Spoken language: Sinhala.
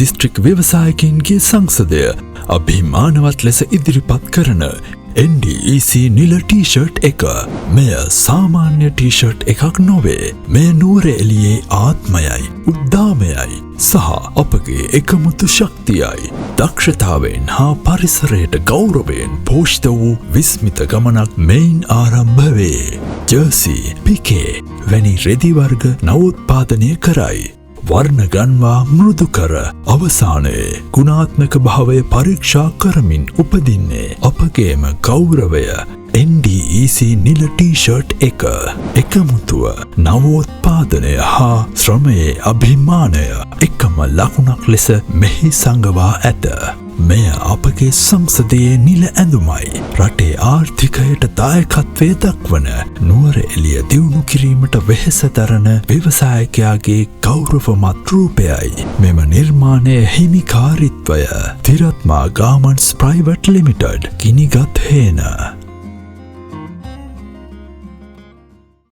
දිස්ත්‍රික් ව්‍යවසායකින්ගේ සංසදය අභිමානවත් ලෙස ඉදිරිපත් කරන NDEC නිල ටී-ෂර්ට් එක. මෙය සාමාන්‍ය ටී-ෂර්ට් එකක් නොවේ. මෙය නුවර එළියේ ආත්මයයි, උද්දාමයයි සහ අපගේ එකමුතු ශක්තියයි. දක්ෂතාවෙන් හා පරිසරයට ගෞරවයෙන් පෝෂිත වූ විස්මිත ගමනක් මෙයින් ආරම්භ වේ. ජර්සි, පිකේ වැනි රෙදි වර්ග නවෝත්පාදනය කරයි. වර්ණ ගන්වා මෘදු කර අවසානයේ ගුණාත්මක භාවය පරීක්ෂා කරමින් උපදින්නේ අපගේම ගෞරවය. NDEC නිල ටී-ෂර්ට් එක. එකමුතුව, නවෝත්පාදනය හා ශ්‍රමයේ අභිමානය එකම ලකුණක් ලෙස මෙහි සඟවා ඇත. මෙය අපගේ සංසදයේ නිල ඇඳුමයි. රටේ ආර්ථිකයට දායකත්වය දක්වන නුවර එළිය දියුණු කිරීමට වෙහෙස දරන ව්‍යවසායකයාගේ ගෞරවමත් රූපයයි. මෙම නිර්මාණය හිමිකාරීත්වය තිරත්මා ගාමන්ට්ස් ප්‍රයිවට් ලිමිටඩ් ගිනිගත් හේන.